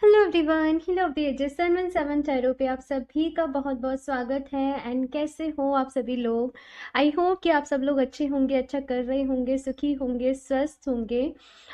Hello everyone, hill of the ages 717 tarot पे आप सभी का बहुत बहुत स्वागत है। एंड कैसे हो आप सभी लोग? आई होप कि आप सब लोग अच्छे होंगे, अच्छा कर रहे होंगे, सुखी होंगे, स्वस्थ होंगे।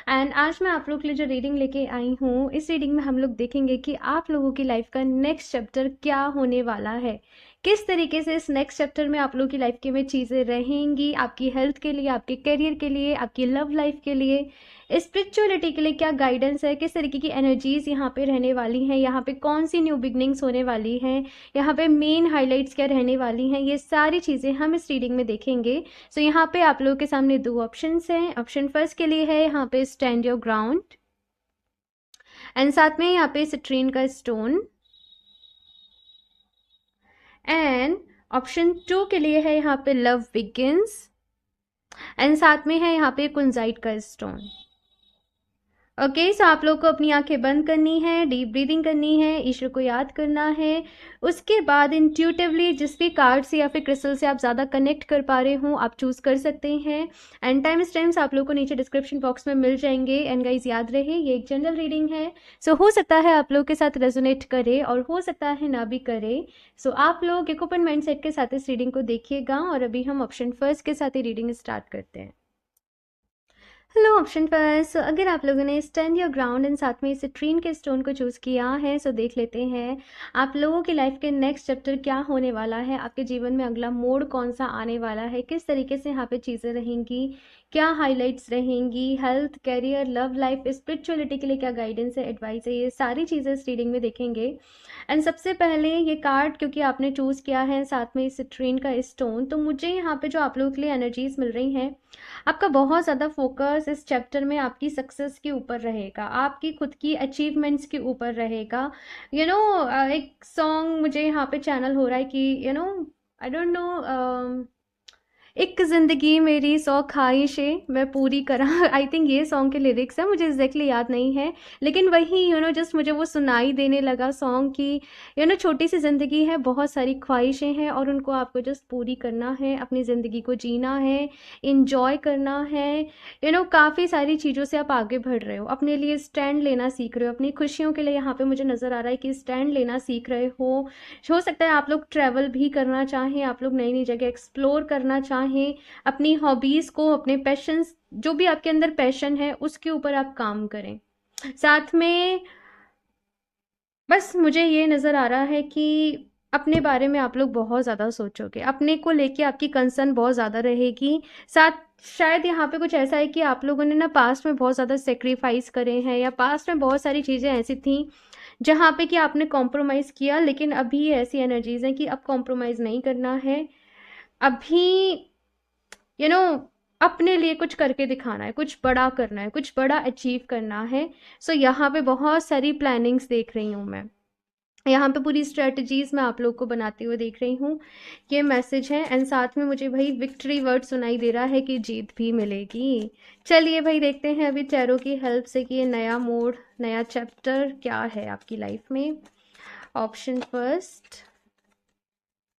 एंड आज मैं आप लोग के लिए जो रीडिंग लेके आई हूँ, इस रीडिंग में हम लोग देखेंगे कि आप लोगों की लाइफ का नेक्स्ट चैप्टर क्या होने वाला है। किस तरीके से इस नेक्स्ट चैप्टर में आप लोगों की लाइफ के में चीज़ें रहेंगी, आपकी हेल्थ के लिए, आपके करियर के लिए, आपकी लव लाइफ के लिए, स्पिरिचुअलिटी के लिए क्या गाइडेंस है, किस तरीके की एनर्जीज यहाँ पे रहने वाली हैं, यहाँ पे कौन सी न्यू बिगनिंग्स होने वाली हैं, यहाँ पे मेन हाइलाइट्स क्या रहने वाली हैं, ये सारी चीज़ें हम इस रीडिंग में देखेंगे। सो यहाँ पे आप लोगों के सामने दो ऑप्शंस हैं। ऑप्शन फर्स्ट के लिए है यहाँ पे स्टैंड योर ग्राउंड, एंड साथ में यहाँ पे सिट्रीन का स्टोन, एंड ऑप्शन टू के लिए है यहाँ पे लव बिगिंस, एंड साथ में है यहाँ पे कुंजाइट का स्टोन। ओके, सो आप लोग को अपनी आंखें बंद करनी है, डीप ब्रीदिंग करनी है, ईश्वर को याद करना है। उसके बाद इंट्यूटिवली जिस भी कार्ड से या फिर क्रिस्टल से आप ज़्यादा कनेक्ट कर पा रहे हो आप चूज़ कर सकते हैं। एंड टाइम्स आप लोग को नीचे डिस्क्रिप्शन बॉक्स में मिल जाएंगे। एंड गाइज याद रहे ये एक जनरल रीडिंग है, सो हो सकता है आप लोग के साथ रेजोनेट करे और हो सकता है ना भी करे। सो आप लोग एक ओपन माइंड सेट के साथ इस रीडिंग को देखिएगा। और अभी हम ऑप्शन फर्स्ट के साथ ही रीडिंग स्टार्ट करते हैं। हेलो ऑप्शन पर, सो अगर आप लोगों ने स्टैंड योर ग्राउंड एंड साथ में इस ट्रेन के स्टोन को चूज़ किया है, सो देख लेते हैं आप लोगों की लाइफ के नेक्स्ट चैप्टर क्या होने वाला है, आपके जीवन में अगला मोड़ कौन सा आने वाला है, किस तरीके से यहाँ पे चीज़ें रहेंगी, क्या हाइलाइट्स रहेंगी, health, career, love life, spirituality के लिए क्या गाइडेंस है, एडवाइस है, ये सारी चीज़ें इस रीडिंग में देखेंगे। एंड सबसे पहले ये कार्ड क्योंकि आपने चूज़ किया है साथ में इस ट्रेन का स्टोन, तो मुझे यहाँ पे जो आप लोगों के लिए एनर्जीज मिल रही हैं, आपका बहुत ज़्यादा फोकस इस चैप्टर में आपकी सक्सेस के ऊपर रहेगा, आपकी खुद की अचीवमेंट्स के ऊपर रहेगा। एक सॉन्ग मुझे यहाँ पे चैनल हो रहा है कि आई डोंट नो, एक ज़िंदगी मेरी 100 ख्वाहिशें मैं पूरी करा। आई थिंक ये सॉन्ग के लिरिक्स है, मुझे एग्जैक्टली याद नहीं है, लेकिन वही जस्ट मुझे वो सुनाई देने लगा सॉन्ग की छोटी सी ज़िंदगी है, बहुत सारी ख्वाहिशें हैं और उनको आपको जस्ट पूरी करना है, अपनी ज़िंदगी को जीना है, इंजॉय करना है। काफ़ी सारी चीज़ों से आप आगे बढ़ रहे हो, अपने लिए स्टैंड लेना सीख रहे हो, अपनी खुशियों के लिए यहाँ पे मुझे नज़र आ रहा है कि स्टैंड लेना सीख रहे हो सकता है आप लोग ट्रैवल भी करना चाहें, आप लोग नई नई जगह एक्सप्लोर करना चाहें, अपनी हॉबीज़ को, अपने पैशंस, जो भी आपके अंदर पैशन है उसके ऊपर आप काम करें। साथ में बस मुझे ये नज़र आ रहा है कि अपने बारे में आप लोग बहुत ज़्यादा सोचोगे, अपने को लेके आपकी कंसर्न बहुत ज़्यादा रहेगी। साथ शायद यहाँ पे कुछ ऐसा है कि आप लोगों ने ना पास्ट में बहुत ज़्यादा सेक्रीफाइस करे हैं, या पास्ट में बहुत सारी चीज़ें ऐसी थी जहाँ पे कि आपने कॉम्प्रोमाइज़ किया, लेकिन अभी ऐसी एनर्जीज हैं कि अब कॉम्प्रोमाइज़ नहीं करना है। अभी यू नो अपने लिए कुछ करके दिखाना है, कुछ बड़ा करना है, कुछ बड़ा अचीव करना है। सो यहाँ पे बहुत सारी प्लानिंग्स देख रही हूँ मैं, यहाँ पे पूरी स्ट्रेटजीज मैं आप लोग को बनाते हुए देख रही हूँ। ये मैसेज है एंड साथ में मुझे भाई विक्ट्री वर्ड सुनाई दे रहा है कि जीत भी मिलेगी। चलिए भाई देखते हैं अभी टैरो की हेल्प से कि ये नया मोड, नया चैप्टर क्या है आपकी लाइफ में। Option first,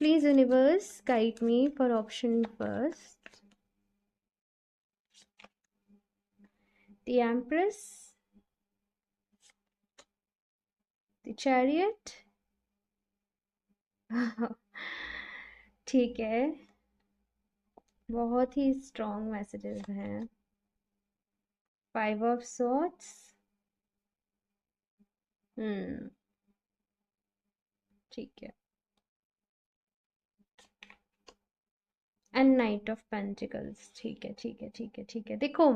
please universe guide me for option first. The empress, the chariot. ठीक है, बहुत ही स्ट्रॉन्ग मैसेजेस हैं। 5 ऑफ सॉर्ड्स, ठीक है, एंड नाइट ऑफ पेंटिकल्स। ठीक है ठीक है ठीक है ठीक है, देखो,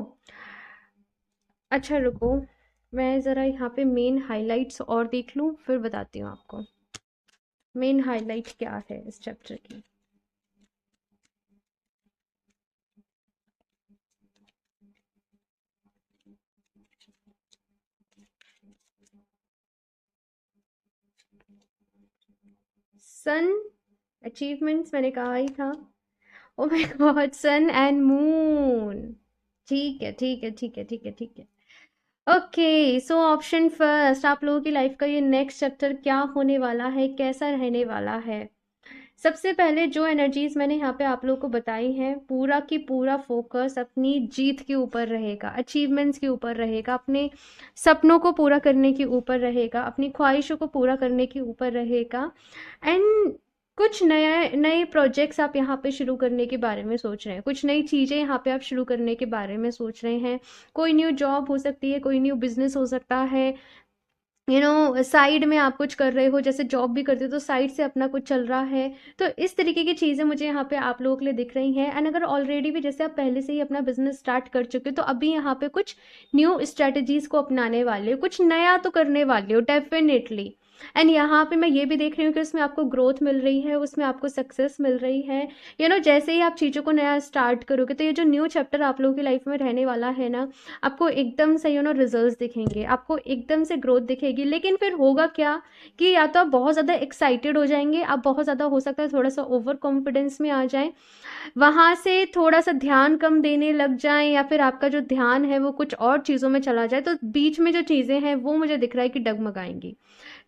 अच्छा रुको, मैं ज़रा यहाँ पे मेन हाइलाइट्स और देख लूँ फिर बताती हूँ आपको मेन हाइलाइट क्या है इस चैप्टर की। सन, अचीवमेंट्स मैंने कहा ही था। Oh my god, sun and moon. ठीक है ठीक है ठीक है ठीक है ठीक है। ओके, सो ऑप्शन फर्स्ट, आप लोगों की लाइफ का ये नेक्स्ट चैप्टर क्या होने वाला है, कैसा रहने वाला है। सबसे पहले जो एनर्जीज मैंने यहाँ पे आप लोगों को बताई हैं, पूरा की पूरा फोकस अपनी जीत के ऊपर रहेगा, अचीवमेंट्स के ऊपर रहेगा, अपने सपनों को पूरा करने के ऊपर रहेगा, अपनी ख्वाहिशों को पूरा करने के ऊपर रहेगा। एंड कुछ नए नए प्रोजेक्ट्स आप यहाँ पे शुरू करने के बारे में सोच रहे हैं, कुछ नई चीज़ें यहाँ पे आप शुरू करने के बारे में सोच रहे हैं। कोई न्यू जॉब हो सकती है, कोई न्यू बिजनेस हो सकता है, साइड में आप कुछ कर रहे हो, जैसे जॉब भी करते हो तो साइड से अपना कुछ चल रहा है। तो इस तरीके की चीज़ें मुझे यहाँ पे आप लोगों के लिए दिख रही हैं। एंड अगर ऑलरेडी भी जैसे आप पहले से ही अपना बिजनेस स्टार्ट कर चुके हो, तो अभी यहाँ पे कुछ न्यू स्ट्रेटजीज को अपनाने वाले हो, कुछ नया तो करने वाले हो डेफिनेटली। एंड यहाँ पे मैं ये भी देख रही हूँ कि उसमें आपको ग्रोथ मिल रही है, उसमें आपको सक्सेस मिल रही है। जैसे ही आप चीज़ों को नया स्टार्ट करोगे, तो ये जो न्यू चैप्टर आप लोगों की लाइफ में रहने वाला है ना, आपको एकदम से रिजल्ट्स दिखेंगे, आपको एकदम से ग्रोथ दिखेगी। लेकिन फिर होगा क्या कि या तो आप बहुत ज़्यादा एक्साइटेड हो जाएंगे, आप बहुत ज़्यादा हो सकता है थोड़ा सा ओवर कॉन्फिडेंस में आ जाएं, वहाँ से थोड़ा सा ध्यान कम देने लग जाएं, या फिर आपका जो ध्यान है वो कुछ और चीज़ों में चला जाए, तो बीच में जो चीज़ें हैं वो मुझे दिख रहा है कि डगमगाएंगी,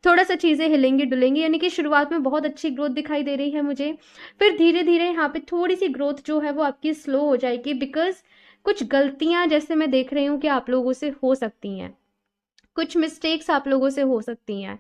थोड़ा सा चीज़ें हिलेंगी डुलेंगी। यानी कि शुरुआत में बहुत अच्छी ग्रोथ दिखाई दे रही है मुझे, फिर धीरे धीरे यहाँ पे थोड़ी सी ग्रोथ जो है वो आपकी स्लो हो जाएगी, बिकॉज कुछ गलतियां जैसे मैं देख रही हूँ कि आप लोगों से हो सकती हैं, कुछ मिस्टेक्स आप लोगों से हो सकती हैं।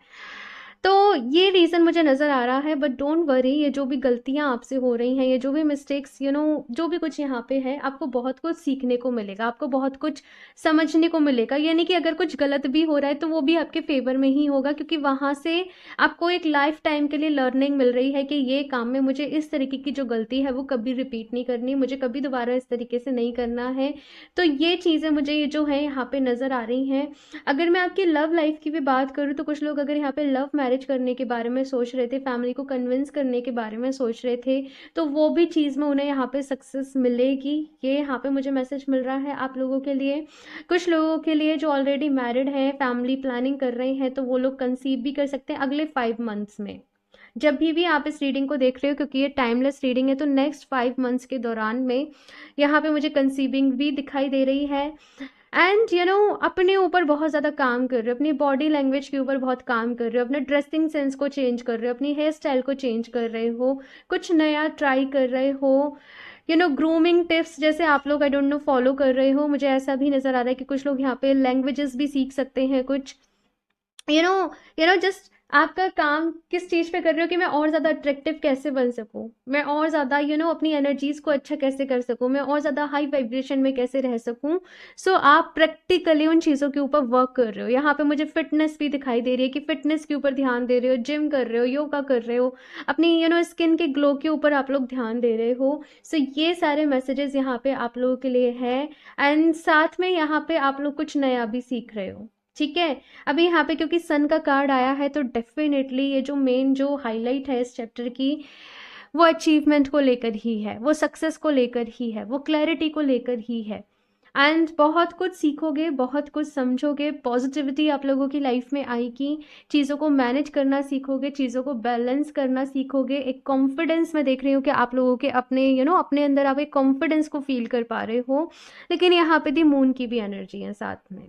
तो ये रीज़न मुझे नज़र आ रहा है, बट डोंट वरी, ये जो भी गलतियां आपसे हो रही हैं, ये जो भी मिस्टेक्स जो भी कुछ यहाँ पे है, आपको बहुत कुछ सीखने को मिलेगा, आपको बहुत कुछ समझने को मिलेगा। यानी कि अगर कुछ गलत भी हो रहा है तो वो भी आपके फेवर में ही होगा, क्योंकि वहाँ से आपको एक लाइफ टाइम के लिए लर्निंग मिल रही है कि ये काम में मुझे इस तरीके की जो गलती है वो कभी रिपीट नहीं करनी, मुझे कभी दोबारा इस तरीके से नहीं करना है। तो ये चीज़ें मुझे ये जो है यहाँ पे नज़र आ रही हैं। अगर मैं आपकी लव लाइफ की भी बात करूँ, तो कुछ लोग अगर यहाँ पे लव मैरिज करने के बारे में सोच रहे थे, फैमिली को कन्विंस करने के बारे में सोच रहे थे, तो वो भी चीज़ में उन्हें यहाँ पे सक्सेस मिलेगी। ये यहाँ पे मुझे मैसेज मिल रहा है आप लोगों के लिए। कुछ लोगों के लिए जो ऑलरेडी मैरिड हैं, फैमिली प्लानिंग कर रहे हैं, तो वो लोग कंसीव भी कर सकते हैं अगले 5 मंथ्स में। जब भी आप इस रीडिंग को देख रहे हो, क्योंकि ये टाइमलेस रीडिंग है, तो नेक्स्ट 5 मंथ्स के दौरान में यहाँ पे मुझे कंसीविंग भी दिखाई दे रही है। एंड अपने ऊपर बहुत ज़्यादा काम कर रहे हो, अपनी बॉडी लैंग्वेज के ऊपर बहुत काम कर रहे हो, अपने ड्रेसिंग सेंस को चेंज कर रहे हो, अपनी हेयर स्टाइल को चेंज कर रहे हो, कुछ नया ट्राई कर रहे हो। ग्रूमिंग टिप्स जैसे आप लोग आई डोंट नो फॉलो कर रहे हो, मुझे ऐसा भी नज़र आ रहा है कि कुछ लोग यहाँ पे लैंग्वेजेस भी सीख सकते हैं कुछ। जस्ट आपका काम किस चीज़ पे कर रहे हो कि मैं और ज़्यादा अट्रैक्टिव कैसे बन सकूं, मैं और ज़्यादा अपनी एनर्जीज को अच्छा कैसे कर सकूं, मैं और ज़्यादा हाई वाइब्रेशन में कैसे रह सकूं। सो आप प्रैक्टिकली उन चीज़ों के ऊपर वर्क कर रहे हो। यहाँ पे मुझे फिटनेस भी दिखाई दे रही है कि फिटनेस के ऊपर ध्यान दे रहे हो, जिम कर रहे हो, योगा कर रहे हो, अपनी स्किन के ग्लो के ऊपर आप लोग ध्यान दे रहे हो। सो ये सारे मैसेजेस यहाँ पे आप लोगों के लिए है। एंड साथ में यहाँ पे आप लोग कुछ नया भी सीख रहे हो, ठीक है। अभी यहाँ पे क्योंकि सन का कार्ड आया है, तो डेफिनेटली ये जो मेन जो हाईलाइट है इस चैप्टर की, वो अचीवमेंट को लेकर ही है, वो सक्सेस को लेकर ही है, वो क्लैरिटी को लेकर ही है। एंड बहुत कुछ सीखोगे, बहुत कुछ समझोगे, पॉजिटिविटी आप लोगों की लाइफ में आएगी, चीज़ों को मैनेज करना सीखोगे, चीज़ों को बैलेंस करना सीखोगे। एक कॉन्फिडेंस मैं देख रही हूँ कि आप लोगों के अपने अपने अंदर आप एक कॉन्फिडेंस को फील कर पा रहे हो। लेकिन यहाँ पे दी मून की भी एनर्जी है साथ में,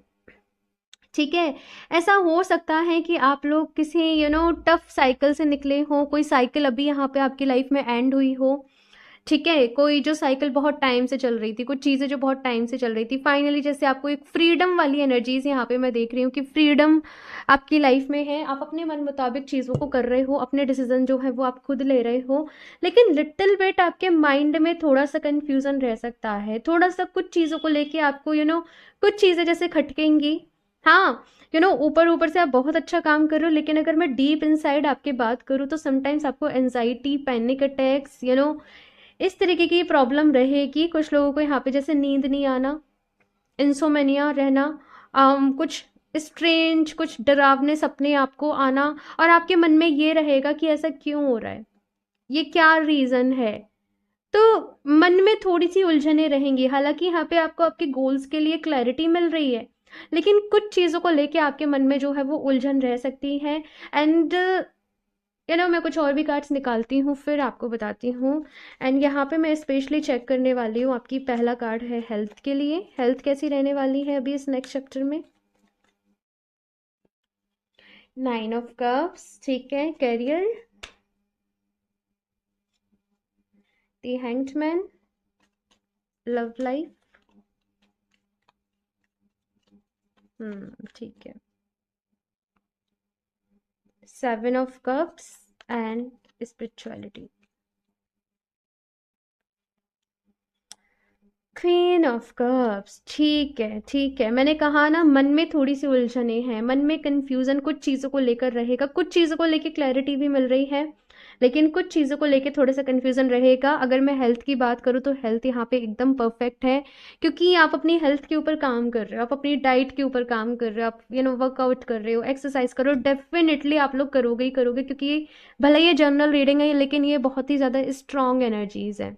ठीक है। ऐसा हो सकता है कि आप लोग किसी टफ साइकिल से निकले हो, कोई साइकिल अभी यहाँ पे आपकी लाइफ में एंड हुई हो, ठीक है। कोई जो साइकिल बहुत टाइम से चल रही थी, कुछ चीज़ें जो बहुत टाइम से चल रही थी, फाइनली जैसे आपको एक फ्रीडम वाली एनर्जीज यहाँ पे मैं देख रही हूँ कि फ्रीडम आपकी लाइफ में है, आप अपने मन मुताबिक चीज़ों को कर रहे हो, अपने डिसीजन जो है वो आप खुद ले रहे हो। लेकिन लिटिल बिट आपके माइंड में थोड़ा सा कन्फ्यूजन रह सकता है, थोड़ा सा कुछ चीज़ों को लेके आपको कुछ चीज़ें जैसे खटकेंगी। हाँ, ऊपर ऊपर से आप बहुत अच्छा काम कर रहे हो, लेकिन अगर मैं डीप इनसाइड आपकी बात करूँ, तो समटाइम्स आपको एनजाइटी, पैनिक अटैक्स, इस तरीके की प्रॉब्लम रहेगी। कुछ लोगों को यहाँ पे जैसे नींद नहीं आना, इंसोमेनिया रहना, कुछ स्ट्रेंज, कुछ डरावने सपने आपको आना, और आपके मन में ये रहेगा कि ऐसा क्यों हो रहा है, ये क्या रीज़न है। तो मन में थोड़ी सी उलझने रहेंगी। हालांकि यहाँ पे आपको आपके गोल्स के लिए क्लैरिटी मिल रही है, लेकिन कुछ चीज़ों को लेके आपके मन में जो है वो उलझन रह सकती है। एंड मैं कुछ और भी कार्ड्स निकालती हूँ, फिर आपको बताती हूँ। एंड यहाँ पे मैं स्पेशली चेक करने वाली हूँ, आपकी पहला कार्ड है हेल्थ के लिए, हेल्थ कैसी रहने वाली है अभी इस नेक्स्ट चैप्टर में। 9 ऑफ कप्स, ठीक है। Career, the hanged man, love life, ठीक है, seven of cups and spirituality, queen of cups. ठीक है, ठीक है, मैंने कहा ना मन में थोड़ी सी उलझने हैं, मन में कंफ्यूजन कुछ चीज़ों को लेकर रहेगा, कुछ चीज़ों को लेकर क्लैरिटी भी मिल रही है, लेकिन कुछ चीज़ों को लेकर थोड़ा सा कंफ्यूजन रहेगा। अगर मैं हेल्थ की बात करूँ तो हेल्थ यहाँ पे एकदम परफेक्ट है, क्योंकि आप अपनी हेल्थ के ऊपर काम कर रहे हो, आप अपनी डाइट के ऊपर काम कर रहे हो, आप वर्कआउट कर रहे हो, एक्सरसाइज करो, डेफिनेटली आप लोग करोगे ही करोगे, क्योंकि भले ये जनरल रीडिंग है लेकिन ये बहुत ही ज़्यादा स्ट्रॉन्ग एनर्जीज है।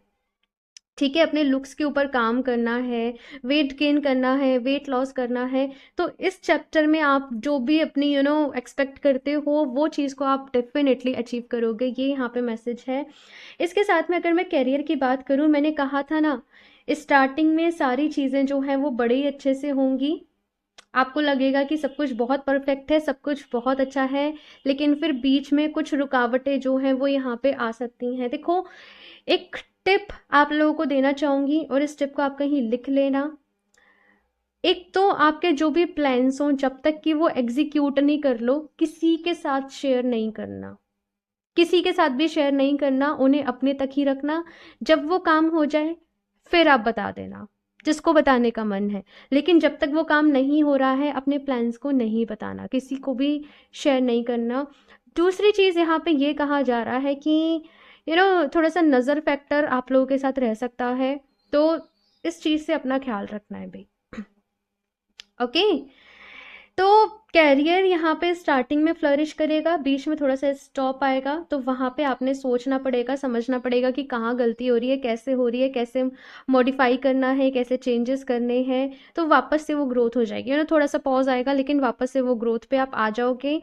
ठीक है, अपने लुक्स के ऊपर काम करना है, वेट गेन करना है, वेट लॉस करना है, तो इस चैप्टर में आप जो भी अपनी एक्सपेक्ट करते हो वो चीज़ को आप डेफिनेटली अचीव करोगे, ये यहाँ पे मैसेज है। इसके साथ में अगर मैं करियर की बात करूँ, मैंने कहा था ना स्टार्टिंग में सारी चीज़ें जो हैं वो बड़े ही अच्छे से होंगी, आपको लगेगा कि सब कुछ बहुत परफेक्ट है, सब कुछ बहुत अच्छा है, लेकिन फिर बीच में कुछ रुकावटें जो हैं वो यहाँ पे आ सकती हैं। देखो, एक टिप आप लोगों को देना चाहूंगी और इस टिप को आप कहीं लिख लेना। एक तो आपके जो भी प्लान्स हों जब तक कि वो एग्जीक्यूट नहीं कर लो, किसी के साथ शेयर नहीं करना, किसी के साथ भी शेयर नहीं करना, उन्हें अपने तक ही रखना। जब वो काम हो जाए फिर आप बता देना जिसको बताने का मन है, लेकिन जब तक वो काम नहीं हो रहा है अपने प्लान्स को नहीं बताना, किसी को भी शेयर नहीं करना। दूसरी चीज़ यहाँ पे ये कहा जा रहा है कि थोड़ा सा नज़र फैक्टर आप लोगों के साथ रह सकता है, तो इस चीज़ से अपना ख्याल रखना है भाई। ओके, तो कैरियर यहाँ पे स्टार्टिंग में फ्लरिश करेगा, बीच में थोड़ा सा स्टॉप आएगा, तो वहाँ पे आपने सोचना पड़ेगा, समझना पड़ेगा कि कहाँ गलती हो रही है, कैसे हो रही है, कैसे मॉडिफाई करना है, कैसे चेंजेस करने हैं, तो वापस से वो ग्रोथ हो जाएगी। थोड़ा सा पॉज आएगा लेकिन वापस से वो ग्रोथ पे आप आ जाओगे।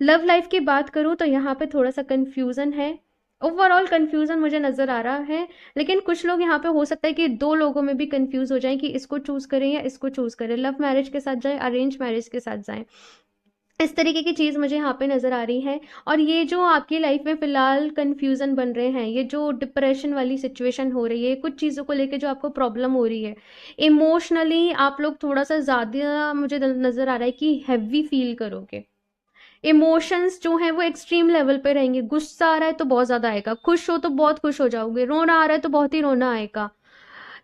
लव लाइफ की बात करूँ तो यहाँ पे थोड़ा सा कन्फ्यूज़न है, ओवरऑल कन्फ्यूज़न मुझे नज़र आ रहा है, लेकिन कुछ लोग यहाँ पे हो सकता है कि दो लोगों में भी कंफ्यूज हो जाएं कि इसको चूज़ करें या इसको चूज़ करें, लव मैरिज के साथ जाएं, अरेंज मैरिज के साथ जाएं, इस तरीके की चीज़ मुझे यहाँ पे नज़र आ रही है। और ये जो आपकी लाइफ में फ़िलहाल कन्फ्यूज़न बन रहे हैं, ये जो डिप्रेशन वाली सिचुएशन हो रही है, कुछ चीज़ों को लेके जो आपको प्रॉब्लम हो रही है, इमोशनली आप लोग थोड़ा सा ज़्यादा मुझे नज़र आ रहा है कि हैवी फील करोगे, इमोशंस जो हैं वो एक्सट्रीम लेवल पे रहेंगे, गुस्सा आ रहा है तो बहुत ज़्यादा आएगा, खुश हो तो बहुत खुश हो जाओगे, रोना आ रहा है तो बहुत ही रोना आएगा,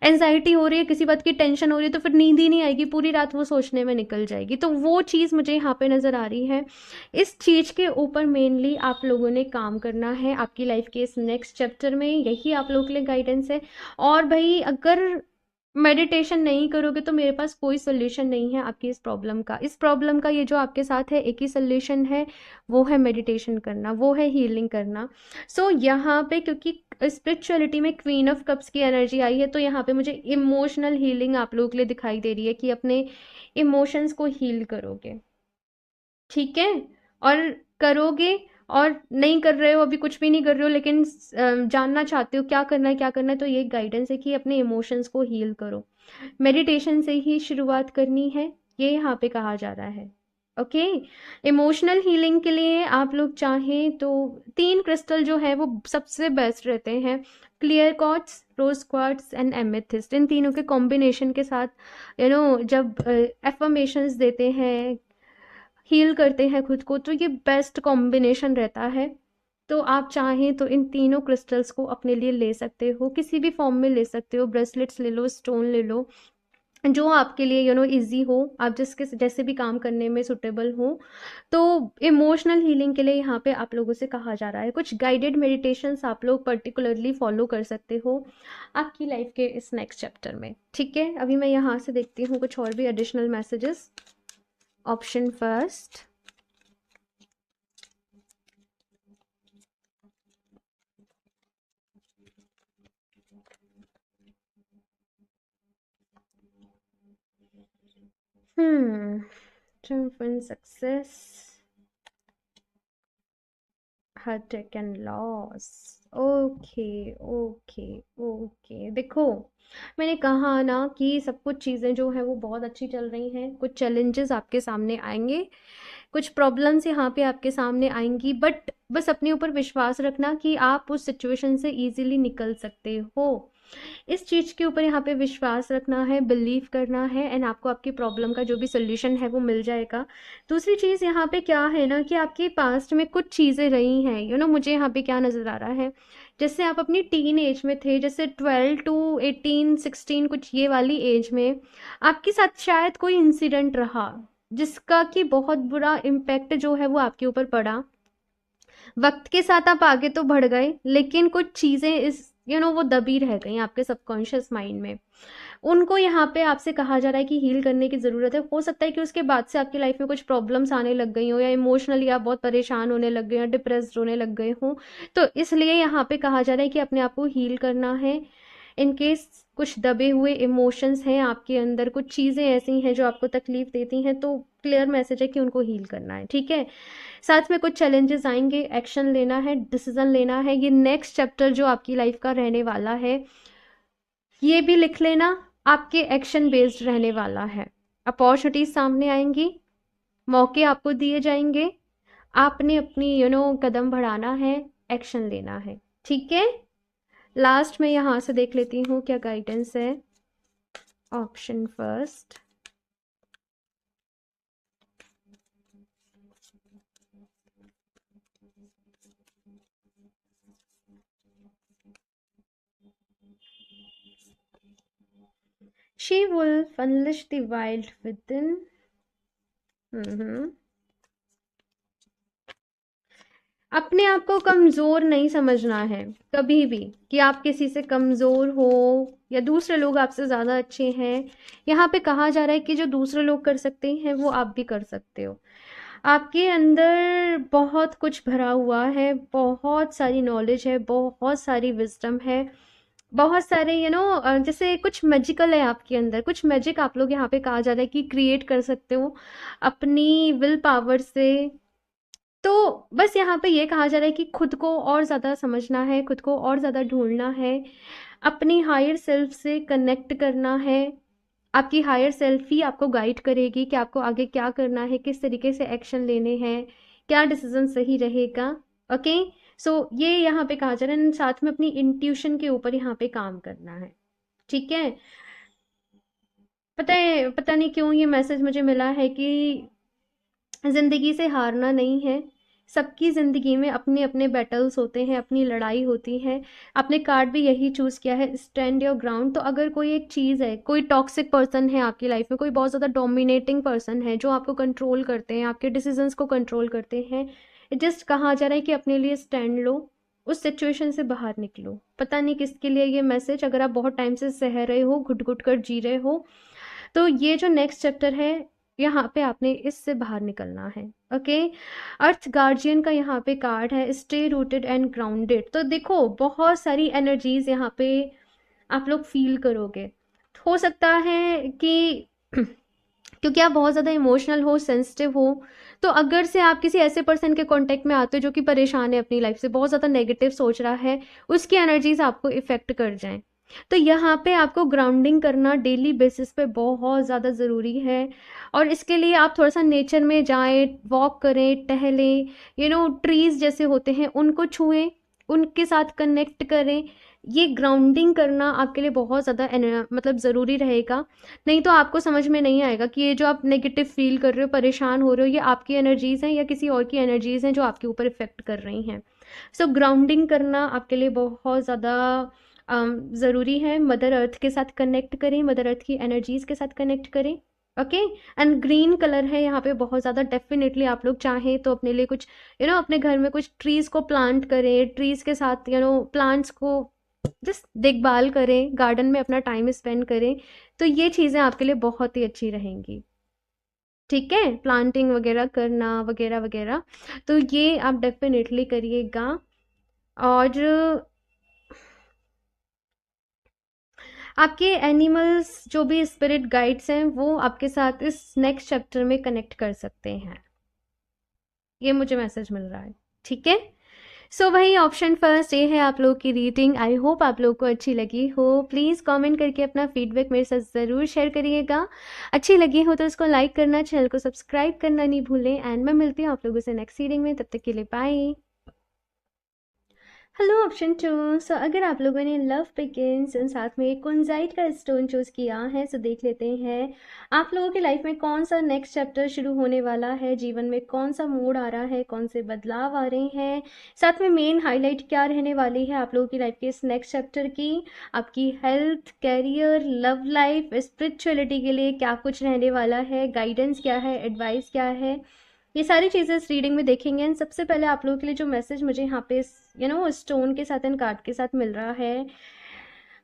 एंजाइटी हो रही है, किसी बात की टेंशन हो रही है तो फिर नींद ही नहीं आएगी, पूरी रात वो सोचने में निकल जाएगी, तो वो चीज़ मुझे यहाँ पे नज़र आ रही है। इस चीज़ के ऊपर मेनली आप लोगों ने काम करना है आपकी लाइफ के इस नेक्स्ट चैप्टर में, यही आप लोगों के लिए गाइडेंस है। और भाई अगर मेडिटेशन नहीं करोगे तो मेरे पास कोई सोल्यूशन नहीं है आपकी इस प्रॉब्लम का, इस प्रॉब्लम का ये जो आपके साथ है एक ही सोल्यूशन है, वो है मेडिटेशन करना, वो है हीलिंग करना। सो यहाँ पे क्योंकि स्पिरिचुअलिटी में क्वीन ऑफ कप्स की एनर्जी आई है, तो यहाँ पे मुझे इमोशनल हीलिंग आप लोगों के लिए दिखाई दे रही है कि अपने इमोशंस को हील करोगे, ठीक है, और करोगे, और नहीं कर रहे हो, अभी कुछ भी नहीं कर रहे हो लेकिन जानना चाहते हो क्या करना है क्या करना है, तो ये गाइडेंस है कि अपने इमोशंस को हील करो, मेडिटेशन से ही शुरुआत करनी है, ये यहाँ पे कहा जा रहा है। ओके, इमोशनल हीलिंग के लिए आप लोग चाहें तो 3 क्रिस्टल जो है वो सबसे बेस्ट रहते हैं, clear quartz, rose quartz and amethyst, इन तीनों के कॉम्बिनेशन के साथ जब एफर्मेशंस देते हैं, हील करते हैं खुद को, तो ये बेस्ट कॉम्बिनेशन रहता है। तो आप चाहें तो इन तीनों क्रिस्टल्स को अपने लिए ले सकते हो, किसी भी फॉर्म में ले सकते हो, ब्रेसलेट्स ले लो, स्टोन ले लो, जो आपके लिए इजी हो, आप जिसके जैसे भी काम करने में सुटेबल हो। तो इमोशनल हीलिंग के लिए यहाँ पे आप लोगों से कहा जा रहा है कुछ गाइडेड मेडिटेशंस आप लोग पर्टिकुलरली फॉलो कर सकते हो आपकी लाइफ के इस नेक्स्ट चैप्टर में, ठीक है। अभी मैं यहाँ से देखती हूँ कुछ और भी additional messages. Option first, triumph and success, heartache and loss। Okay okay okay, देखो मैंने कहा ना कि सब कुछ चीज़ें जो हैं वो बहुत अच्छी चल रही हैं, कुछ चैलेंजेस आपके सामने आएंगे, कुछ प्रॉब्लम्स यहाँ पे आपके सामने आएंगी, बट बस अपने ऊपर विश्वास रखना कि आप उस सिचुएशन से इजीली निकल सकते हो। इस चीज़ के ऊपर यहाँ पे विश्वास रखना है, बिलीव करना है, एंड आपको आपकी प्रॉब्लम का जो भी सोल्यूशन है वो मिल जाएगा। दूसरी चीज़ यहाँ पे क्या है ना कि आपके पास्ट में कुछ चीज़ें रही हैं, मुझे यहाँ पे क्या नज़र आ रहा है, जैसे आप अपनी टीन एज में थे, जैसे 12 टू 18 16 कुछ ये वाली एज में आपके साथ शायद कोई इंसिडेंट रहा जिसका कि बहुत बुरा इम्पैक्ट जो है वो आपके ऊपर पड़ा। वक्त के साथ आप आगे तो बढ़ गए, लेकिन कुछ चीज़ें इस वो दबी रह गई आपके सबकॉन्शियस माइंड में। उनको यहाँ पे आपसे कहा जा रहा है कि हील करने की ज़रूरत है। हो सकता है कि उसके बाद से आपकी लाइफ में कुछ प्रॉब्लम्स आने लग गई हो, या इमोशनली आप बहुत परेशान होने लग गए हो, डिप्रेस्ड होने लग गए हो, तो इसलिए यहाँ पे कहा जा रहा है कि अपने आप को हील करना है। इन केस कुछ दबे हुए इमोशंस हैं आपके अंदर, कुछ चीज़ें ऐसी हैं जो आपको तकलीफ देती हैं, तो क्लियर मैसेज है कि उनको हील करना है, ठीक है। साथ में कुछ चैलेंजेस आएंगे, एक्शन लेना है, डिसीजन लेना है। ये नेक्स्ट चैप्टर जो आपकी लाइफ का रहने वाला है, ये भी लिख लेना, आपके एक्शन बेस्ड रहने वाला है। अपॉर्चुनिटीज सामने आएंगी, मौके आपको दिए जाएंगे, आपने अपनी कदम बढ़ाना है, एक्शन लेना है, ठीक है। लास्ट में यहाँ से देख लेती हूँ क्या गाइडेंस है। Option first, she wolf unleashed the wild within। अपने आप को कमज़ोर नहीं समझना है कभी भी, कि आप किसी से कमज़ोर हो या दूसरे लोग आपसे ज़्यादा अच्छे हैं। यहाँ पे कहा जा रहा है कि जो दूसरे लोग कर सकते हैं वो आप भी कर सकते हो। आपके अंदर बहुत कुछ भरा हुआ है, बहुत सारी नॉलेज है, बहुत सारी विजडम है, बहुत सारे जैसे कुछ मैजिकल है आपके अंदर, कुछ मैजिक आप लोग यहाँ पे कहा जा रहा है कि क्रिएट कर सकते हो अपनी विल पावर से। तो बस यहाँ पे ये कहा जा रहा है कि खुद को और ज़्यादा समझना है, खुद को और ज़्यादा ढूंढना है, अपनी हायर सेल्फ से कनेक्ट करना है। आपकी हायर सेल्फ ही आपको गाइड करेगी कि आपको आगे क्या करना है, किस तरीके से एक्शन लेने हैं, क्या डिसीजन सही रहेगा। ओके, सो ये यहाँ पे कहा जा रहा है। साथ में अपनी इंट्यूशन के ऊपर यहाँ पे काम करना है, ठीक है। पता नहीं क्यों ये मैसेज मुझे मिला है कि ज़िंदगी से हारना नहीं है। सबकी ज़िंदगी में अपने अपने बैटल्स होते हैं, अपनी लड़ाई होती है। आपने कार्ड भी यही चूज़ किया है, स्टैंड योर ग्राउंड। तो अगर कोई एक चीज़ है, कोई टॉक्सिक पर्सन है आपकी लाइफ में, कोई बहुत ज़्यादा डोमिनेटिंग पर्सन है जो आपको कंट्रोल करते हैं, आपके डिसीजंस को कंट्रोल करते हैं, जस्ट कहा जा रहा है कि अपने लिए स्टैंड लो, उस सिचुएशन से बाहर निकलो। पता नहीं किसके लिए ये मैसेज, अगर आप बहुत टाइम से सह रहे हो, घुट घुट कर जी रहे हो, तो ये जो नेक्स्ट चैप्टर है यहाँ पे आपने इससे बाहर निकलना है। ओके, अर्थ गार्जियन का यहाँ पे कार्ड है, स्टे रूटेड एंड ग्राउंडेड। तो देखो बहुत सारी एनर्जीज यहाँ पे आप लोग फील करोगे। हो सकता है कि क्योंकि आप बहुत ज़्यादा इमोशनल हो, सेंसिटिव हो, तो अगर से आप किसी ऐसे पर्सन के कांटेक्ट में आते हो जो कि परेशान है अपनी लाइफ से, बहुत ज़्यादा नेगेटिव सोच रहा है, उसकी एनर्जीज आपको इफेक्ट कर जाएं, तो यहाँ पे आपको ग्राउंडिंग करना डेली बेसिस पे बहुत ज़्यादा ज़रूरी है। और इसके लिए आप थोड़ा सा नेचर में जाएं, वॉक करें, टहलें, ट्रीज़ जैसे होते हैं उनको छुएं, उनके साथ कनेक्ट करें। ये ग्राउंडिंग करना आपके लिए बहुत ज़्यादा मतलब ज़रूरी रहेगा। नहीं तो आपको समझ में नहीं आएगा कि ये जो आप नेगेटिव फील कर रहे हो, परेशान हो रहे हो, ये आपकी एनर्जीज़ हैं या किसी और की एनर्जीज़ हैं जो आपके ऊपर इफेक्ट कर रही हैं। सो ग्राउंडिंग करना आपके लिए बहुत ज़्यादा ज़रूरी है। मदर अर्थ के साथ कनेक्ट करें, मदर अर्थ की एनर्जीज़ के साथ कनेक्ट करें। ओके, एंड ग्रीन कलर है यहाँ पे बहुत ज़्यादा। डेफिनेटली आप लोग चाहें तो अपने लिए कुछ अपने घर में कुछ ट्रीज़ को प्लांट करें, ट्रीज़ के साथ प्लांट्स को जस्ट देखभाल करें, गार्डन में अपना टाइम स्पेंड करें, तो ये चीज़ें आपके लिए बहुत ही अच्छी रहेंगी, ठीक है। प्लांटिंग वगैरह करना वगैरह वगैरह, तो ये आप डेफिनेटली करिएगा। और आपके एनिमल्स जो भी स्पिरिट गाइड्स हैं वो आपके साथ इस नेक्स्ट चैप्टर में कनेक्ट कर सकते हैं, ये मुझे मैसेज मिल रहा है, ठीक है। सो भाई ऑप्शन फर्स्ट ये है आप लोग की रीडिंग। आई होप आप लोग को अच्छी लगी हो। प्लीज़ कमेंट करके अपना फीडबैक मेरे साथ ज़रूर शेयर करिएगा। अच्छी लगी हो तो इसको लाइक करना, चैनल को सब्सक्राइब करना नहीं भूलें। एंड मैं मिलती हूँ आप लोगों से नेक्स्ट रीडिंग में, तब तक के लिए bye. Hello option two. So अगर आप लोगों ने लव बिगिंस एंड साथ में कुंजाइट का स्टोन चूज़ किया है, सो देख लेते हैं आप लोगों की लाइफ में कौन सा नेक्स्ट चैप्टर शुरू होने वाला है, जीवन में कौन सा मोड़ आ रहा है, कौन से बदलाव आ रहे हैं, साथ में मेन हाईलाइट क्या रहने वाली है आप लोगों की लाइफ के इस नेक्स्ट चैप्टर की। आपकी health, career, love life, spirituality के लिए क्या कुछ रहने वाला है, गाइडेंस क्या है, एडवाइस क्या है, ये सारी चीज़ें इस रीडिंग में देखेंगे। एंड सबसे पहले आप लोगों के लिए जो मैसेज मुझे यहाँ पे स्टोन के साथ एंड कार्ड के साथ मिल रहा है,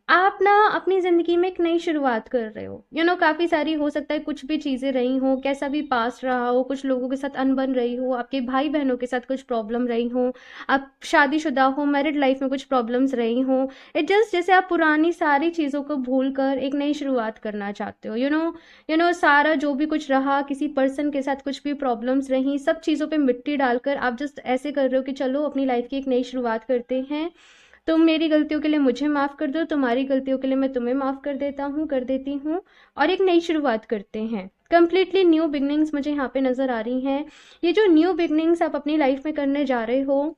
आप ना अपनी ज़िंदगी में एक नई शुरुआत कर रहे हो। काफ़ी सारी हो सकता है कुछ भी चीज़ें रही हो, कैसा भी पास्ट रहा हो, कुछ लोगों के साथ अनबन रही हो, आपके भाई बहनों के साथ कुछ प्रॉब्लम रही हो, आप शादीशुदा हो, मैरिड लाइफ में कुछ प्रॉब्लम्स रही हो। इट जस्ट जैसे आप पुरानी सारी चीज़ों को भूल कर एक नई शुरुआत करना चाहते हो। सारा जो भी कुछ रहा, किसी पर्सन के साथ कुछ भी प्रॉब्लम्स रही, सब चीज़ों पे मिट्टी डालकर आप जस्ट ऐसे कर रहे हो कि चलो अपनी लाइफ की एक नई शुरुआत करते हैं। तुम मेरी गलतियों के लिए मुझे माफ़ कर दो, तुम्हारी गलतियों के लिए मैं तुम्हें माफ़ कर देता हूँ, कर देती हूँ, और एक नई शुरुआत करते हैं। कंप्लीटली न्यू बिगनिंग्स मुझे यहाँ पे नज़र आ रही हैं। ये जो न्यू बिगनिंग्स आप अपनी लाइफ में करने जा रहे हो,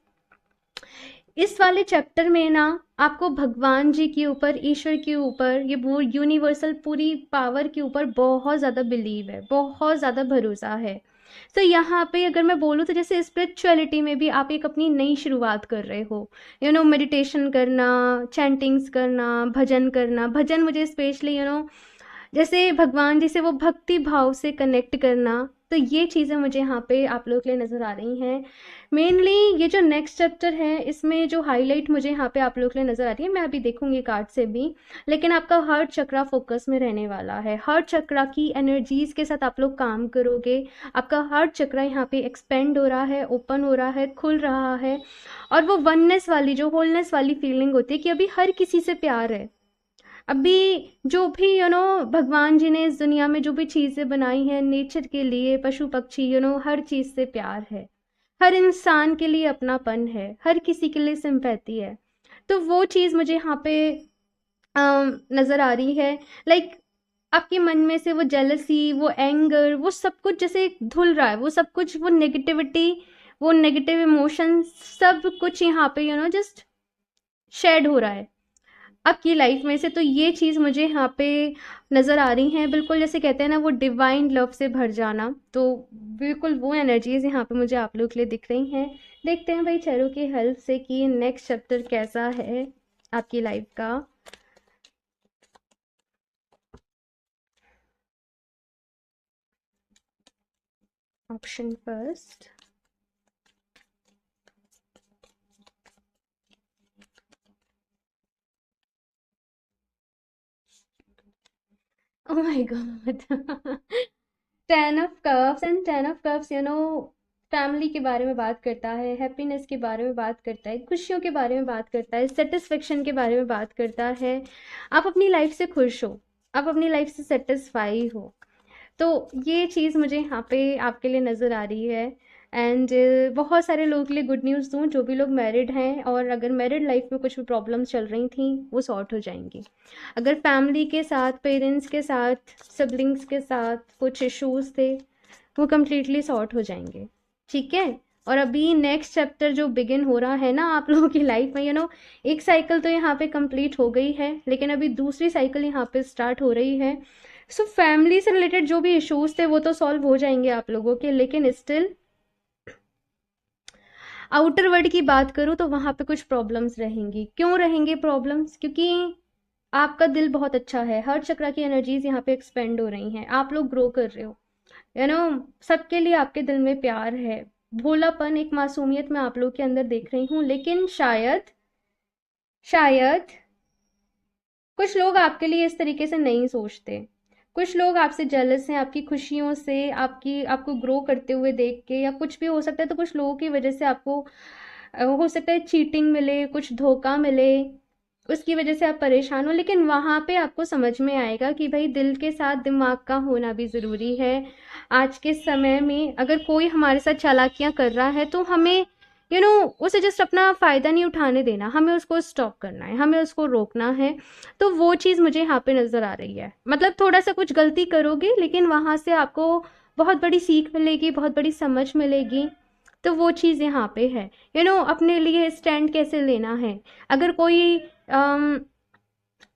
इस वाले चैप्टर में ना आपको भगवान जी के ऊपर, ईश्वर के ऊपर, ये वो यूनिवर्सल पूरी पावर के ऊपर बहुत ज़्यादा बिलीव है, बहुत ज़्यादा भरोसा है। तो यहाँ पे अगर मैं बोलूँ तो जैसे स्पिरिचुअलिटी में भी आप एक अपनी नई शुरुआत कर रहे हो। मेडिटेशन करना, चैंटिंग्स करना, भजन करना। भजन मुझे स्पेशली जैसे भगवान जी से वो भक्ति भाव से कनेक्ट करना, तो ये चीज़ें मुझे यहाँ पे आप लोगों के लिए नज़र आ रही हैं। मेनली ये जो नेक्स्ट चैप्टर है, इसमें जो हाईलाइट मुझे यहाँ पे आप लोगों के लिए नज़र आ रही है, मैं अभी देखूंगी कार्ड से भी, लेकिन आपका हार्ट चक्रा फोकस में रहने वाला है। हार्ट चक्रा की एनर्जीज के साथ आप लोग काम करोगे। आपका हार्ट चक्रा यहाँ पे एक्सपेंड हो रहा है, ओपन हो रहा है, खुल रहा है, और वो वननेस वाली, जो होलनेस वाली फीलिंग होती है कि अभी हर किसी से प्यार है। अभी जो भी भगवान जी ने इस दुनिया में जो भी चीज़ें बनाई हैं नेचर के लिए, पशु पक्षी, हर चीज़ से प्यार है, हर इंसान के लिए अपनापन है, हर किसी के लिए सिंपैथी है। तो वो चीज़ मुझे यहाँ पे नज़र आ रही है। लाइक आपके मन में से वो जेलसी, वो एंगर, वो सब कुछ जैसे धुल रहा है, वो सब कुछ, वो नेगेटिविटी, वो नेगेटिव इमोशन, सब कुछ यहाँ पे जस्ट शेड हो रहा है आपकी लाइफ में से। तो ये चीज़ मुझे यहाँ पे नज़र आ रही हैं, बिल्कुल जैसे कहते हैं ना वो डिवाइन लव से भर जाना। तो बिल्कुल वो एनर्जीज यहाँ पे मुझे आप लोग के लिए दिख रही हैं। देखते हैं भाई चैरो की हेल्प से कि नेक्स्ट चैप्टर कैसा है आपकी लाइफ का। Option first. Oh my God. 10 of cups and 10 of cups, family के बारे में बात करता है, हैप्पीनेस के बारे में बात करता है, खुशियों के बारे में बात करता है, सेटिस्फेक्शन के बारे में बात करता है। आप अपनी लाइफ से खुश हो, आप अपनी लाइफ से सेटिस्फाई हो। तो ये चीज़ मुझे यहाँ पे आपके लिए नज़र आ रही है। एंड बहुत सारे लोगों के लिए गुड न्यूज़ दूँ, जो भी लोग मैरिड हैं और अगर मैरिड लाइफ में कुछ भी प्रॉब्लम्स चल रही थी वो सॉर्ट हो जाएंगी। अगर फैमिली के साथ, पेरेंट्स के साथ, सिबलिंग्स के साथ कुछ इश्यूज थे वो कम्प्लीटली सॉर्ट हो जाएंगे। ठीक है। और अभी नेक्स्ट चैप्टर जो बिगिन हो रहा है ना आप लोगों की लाइफ में, एक साइकिल तो यहाँ पे कंप्लीट हो गई है, लेकिन अभी दूसरी साइकिल यहाँ पे स्टार्ट हो रही है। सो फैमिली से रिलेटेड जो भी इश्यूज थे वो तो सॉल्व हो जाएंगे आप लोगों के, लेकिन स्टिल आउटर वर्ल्ड की बात करूँ तो वहाँ पे कुछ प्रॉब्लम्स रहेंगी। क्यों रहेंगे प्रॉब्लम्स? क्योंकि आपका दिल बहुत अच्छा है, हर चक्र की एनर्जीज यहाँ पे एक्सपेंड हो रही हैं, आप लोग ग्रो कर रहे हो, सबके लिए आपके दिल में प्यार है, भोलापन, एक मासूमियत मैं आप लोग के अंदर देख रही हूँ। लेकिन शायद शायद कुछ लोग आपके लिए इस तरीके से नहीं सोचते। कुछ लोग आपसे जेलस हैं, आपकी खुशियों से, आपको ग्रो करते हुए देख के, या कुछ भी हो सकता है। तो कुछ लोगों की वजह से आपको हो सकता है चीटिंग मिले, कुछ धोखा मिले, उसकी वजह से आप परेशान हो। लेकिन वहाँ पे आपको समझ में आएगा कि भाई दिल के साथ दिमाग का होना भी ज़रूरी है। आज के समय में अगर कोई हमारे साथ चालाकियाँ कर रहा है तो हमें उसे जस्ट अपना फ़ायदा नहीं उठाने देना, हमें उसको स्टॉप करना है, हमें उसको रोकना है। तो वो चीज़ मुझे यहाँ पे नज़र आ रही है। मतलब थोड़ा सा कुछ गलती करोगे लेकिन वहाँ से आपको बहुत बड़ी सीख मिलेगी, बहुत बड़ी समझ मिलेगी। तो वो चीज़ यहाँ पे है। अपने लिए स्टैंड कैसे लेना है। अगर कोई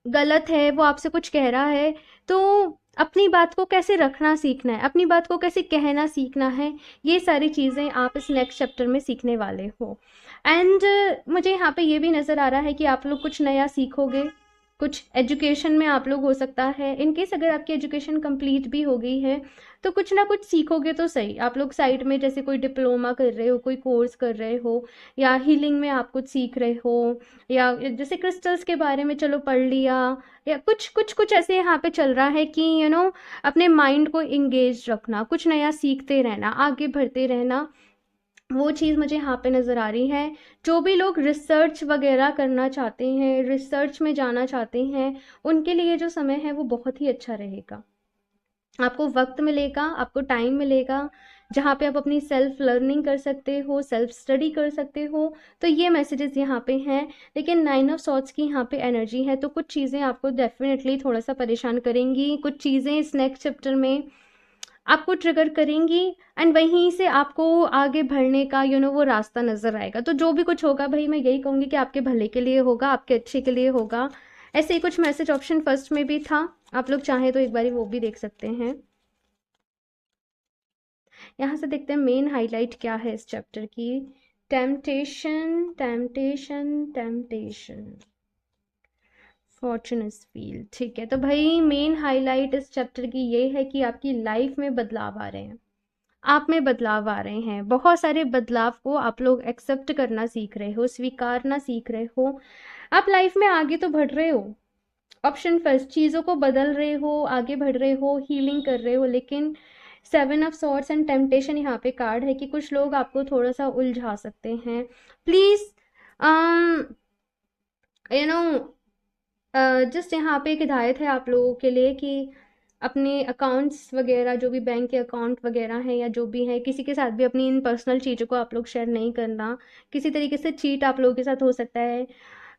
गलत है, वो आपसे कुछ कह रहा है, तो अपनी बात को कैसे रखना सीखना है, अपनी बात को कैसे कहना सीखना है। ये सारी चीज़ें आप इस नेक्स्ट चैप्टर में सीखने वाले हो। एंड मुझे यहाँ पे ये भी नज़र आ रहा है कि आप लोग कुछ नया सीखोगे, कुछ एजुकेशन में आप लोग हो सकता है, इन केस अगर आपकी एजुकेशन कंप्लीट भी हो गई है तो कुछ ना कुछ सीखोगे तो सही। आप लोग साइड में जैसे कोई डिप्लोमा कर रहे हो, कोई कोर्स कर रहे हो, या हीलिंग में आप कुछ सीख रहे हो, या जैसे क्रिस्टल्स के बारे में चलो पढ़ लिया, या कुछ कुछ कुछ ऐसे यहाँ पे चल रहा है कि अपने माइंड को इंगेज रखना, कुछ नया सीखते रहना, आगे बढ़ते रहना। वो चीज़ मुझे यहाँ पे नज़र आ रही है। जो भी लोग रिसर्च वगैरह करना चाहते हैं, रिसर्च में जाना चाहते हैं, उनके लिए जो समय है वो बहुत ही अच्छा रहेगा। आपको वक्त मिलेगा, आपको टाइम मिलेगा, जहाँ पे आप अपनी सेल्फ लर्निंग कर सकते हो, सेल्फ स्टडी कर सकते हो। तो ये मैसेजेस यहाँ पे हैं। लेकिन 9 ऑफ सॉर्ड्स की यहाँ पे एनर्जी है, तो कुछ चीज़ें आपको डेफिनेटली थोड़ा सा परेशान करेंगी, कुछ चीज़ें इस नेक्स्ट चैप्टर में आपको ट्रिगर करेंगी। एंड वहीं से आपको आगे बढ़ने का वो रास्ता नज़र आएगा। तो जो भी कुछ होगा भाई, मैं यही कहूँगी कि आपके भले के लिए होगा, आपके अच्छे के लिए होगा। ऐसे ही कुछ मैसेज ऑप्शन फर्स्ट में भी था, आप लोग चाहें तो एक बारी वो भी देख सकते हैं। यहाँ से देखते हैं मेन हाईलाइट क्या है इस चैप्टर की। Temptation, temptation, temptation, fortunes feel. ठीक है, तो भाई मेन हाईलाइट इस चैप्टर की ये है कि आपकी लाइफ में बदलाव आ रहे हैं, आप में बदलाव आ रहे हैं। बहुत सारे बदलाव को आप लोग एक्सेप्ट करना सीख रहे हो, स्वीकारना सीख रहे हो। आप लाइफ में आगे तो बढ़ रहे हो, ऑप्शन फर्स्ट, चीज़ों को बदल रहे हो, आगे बढ़ रहे हो, हीलिंग कर रहे हो। लेकिन 7 ऑफ सॉर्ड्स एंड टेम्पटेशन यहाँ पे कार्ड है कि कुछ लोग आपको थोड़ा सा उलझा सकते हैं। प्लीज़ यू नो जस्ट यहाँ पे एक हिदायत है आप लोगों के लिए कि अपने अकाउंट्स वगैरह, जो भी बैंक के अकाउंट वगैरह हैं या जो भी हैं, किसी के साथ भी अपनी इन पर्सनल चीज़ों को आप लोग शेयर नहीं करना। किसी तरीके से चीट आप लोगों के साथ हो सकता है,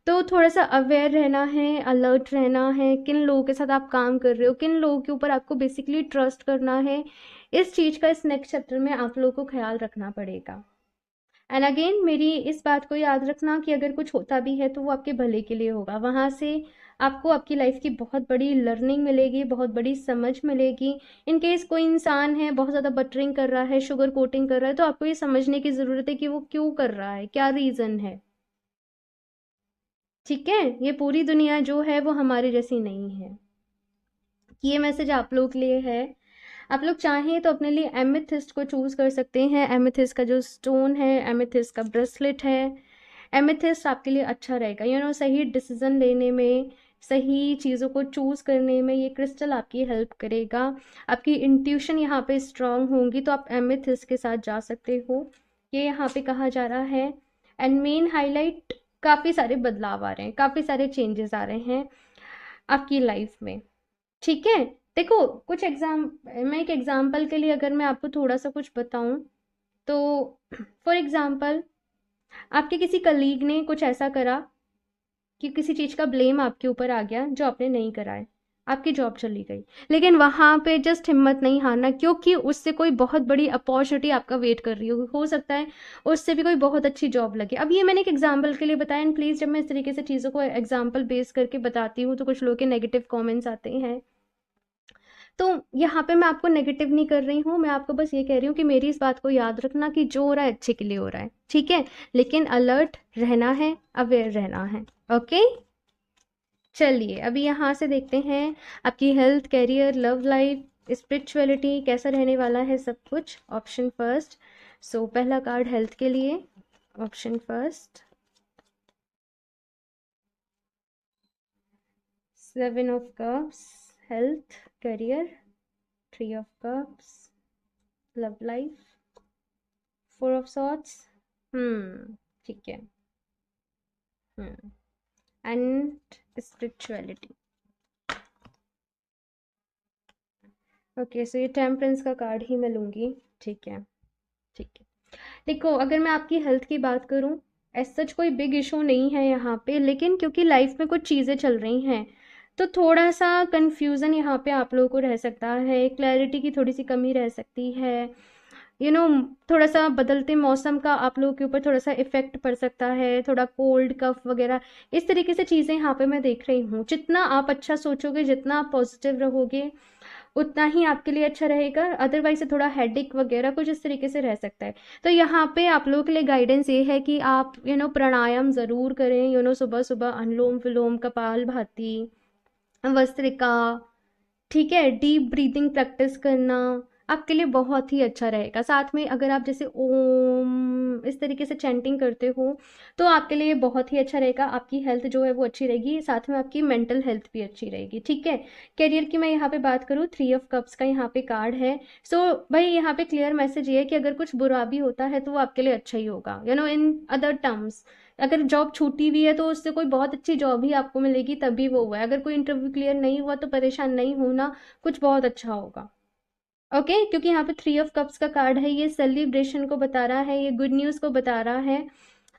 तो थोड़ा सा अवेयर रहना है, अलर्ट रहना है, किन लोगों के साथ आप काम कर रहे हो, किन लोगों के ऊपर आपको बेसिकली ट्रस्ट करना है। इस चीज़ का इस नेक्स्ट चैप्टर में आप लोगों को ख्याल रखना पड़ेगा। एंड अगेन मेरी इस बात को याद रखना कि अगर कुछ होता भी है तो वो आपके भले के लिए होगा। वहाँ से आपको आपकी लाइफ की बहुत बड़ी लर्निंग मिलेगी, बहुत बड़ी समझ मिलेगी। इन केस कोई इंसान है बहुत ज़्यादा बटरिंग कर रहा है, शुगर कोटिंग कर रहा है, तो आपको ये समझने की ज़रूरत है कि वो क्यों कर रहा है, क्या रीज़न है। ठीक है, ये पूरी दुनिया जो है वो हमारे जैसी नहीं है। ये मैसेज आप लोग के लिए है। आप लोग चाहें तो अपने लिए एमेथिस्ट को चूज़ कर सकते हैं। एमेथिस्ट का जो स्टोन है, एमेथिस्ट का ब्रेसलेट है, एमेथिस्ट आपके लिए अच्छा रहेगा। सही डिसीजन लेने में, सही चीज़ों को चूज़ करने में ये क्रिस्टल आपकी हेल्प करेगा। आपकी इंट्यूशन यहाँ पे स्ट्रांग होंगी तो आप एमेथिस्ट के साथ जा सकते हो, ये यहाँ पे कहा जा रहा है। एंड मेन हाईलाइट, काफ़ी सारे बदलाव आ रहे हैं, काफ़ी सारे चेंजेस आ रहे हैं आपकी लाइफ में। ठीक है, देखो कुछ मैं एक एग्जांपल के लिए अगर मैं आपको थोड़ा सा कुछ बताऊं, तो फॉर एग्जांपल आपके किसी कलीग ने कुछ ऐसा करा कि किसी चीज़ का ब्लेम आपके ऊपर आ गया जो आपने नहीं करा है, आपकी जॉब चली गई। लेकिन वहाँ पे जस्ट हिम्मत नहीं हारना, क्योंकि उससे कोई बहुत बड़ी अपॉर्चुनिटी आपका वेट कर रही हो सकता है उससे भी कोई बहुत अच्छी जॉब लगे। अब ये मैंने एक एग्जाम्पल के लिए बताया, एंड प्लीज़ जब मैं इस तरीके से चीज़ों को एग्जाम्पल बेस करके बताती हूँ तो कुछ लोग के नेगेटिव कॉमेंट्स आते हैं। तो यहाँ पे मैं आपको नेगेटिव नहीं कर रही हूँ, मैं आपको बस ये कह रही हूँ कि मेरी इस बात को याद रखना कि जो हो रहा है अच्छे के लिए हो रहा है, ठीक है। लेकिन अलर्ट रहना है, अवेयर रहना है। ओके, चलिए अभी यहाँ से देखते हैं आपकी health, career, love life, spirituality कैसा रहने वाला है सब कुछ। ऑप्शन फर्स्ट, सो पहला कार्ड हेल्थ के लिए, option first 7 of cups, health, career, 3 of cups, love life, 4 of swords. ठीक है। And spirituality. ओके, सो ये टेम्परेंस का कार्ड ही मैं लूँगी। ठीक है, ठीक है। देखो, अगर मैं आपकी हेल्थ की बात करूँ, एज़ सच कोई बिग इश्यू नहीं है यहाँ पे, लेकिन क्योंकि लाइफ में कुछ चीज़ें चल रही हैं, तो थोड़ा-सा कन्फ्यूज़न यहाँ पे आप लोगों को रह सकता है, क्लैरिटी की थोड़ी-सी कमी रह सकती है। यू नो थोड़ा-सा बदलते मौसम का आप लोगों के ऊपर थोड़ा-सा इफ़ेक्ट पड़ सकता है, थोड़ा कोल्ड, कफ़ वगैरह, इस तरीके से चीज़ें यहाँ पे मैं देख रही हूँ। जितना आप अच्छा सोचोगे, जितना आप पॉज़िटिव रहोगे, उतना ही आपके लिए अच्छा रहेगा। अदरवाइज से थोड़ा हेडेक वगैरह कुछ इस तरीके से रह सकता है। तो यहाँ पे आप लोगों के लिए गाइडेंस ये है कि आप प्राणायाम ज़रूर करें। सुबह सुबह अनुलोम विलोम, कपालभाति, भस्त्रिका, ठीक है, डीप ब्रीदिंग प्रैक्टिस करना आपके लिए बहुत ही अच्छा रहेगा। साथ में अगर आप जैसे ओम इस तरीके से चैंटिंग करते हो, तो आपके लिए बहुत ही अच्छा रहेगा। आपकी हेल्थ जो है वो अच्छी रहेगी, साथ में आपकी मेंटल हेल्थ भी अच्छी रहेगी, ठीक है। करियर की मैं यहाँ पे बात करूँ, 3 ऑफ कप्स का यहाँ पे कार्ड है। सो भाई यहाँ पे क्लियर मैसेज ये है कि अगर कुछ बुरा भी होता है तो वो आपके लिए अच्छा ही होगा, इन अदर टर्म्स। अगर जॉब छूटी हुई है तो उससे कोई बहुत अच्छी जॉब ही आपको मिलेगी, तभी वो हुआ है। अगर कोई इंटरव्यू क्लियर नहीं हुआ तो परेशान नहीं होना, कुछ बहुत अच्छा होगा। ओके, क्योंकि यहाँ पे 3 ऑफ कप्स का कार्ड है, ये सेलिब्रेशन को बता रहा है, ये गुड न्यूज़ को बता रहा है।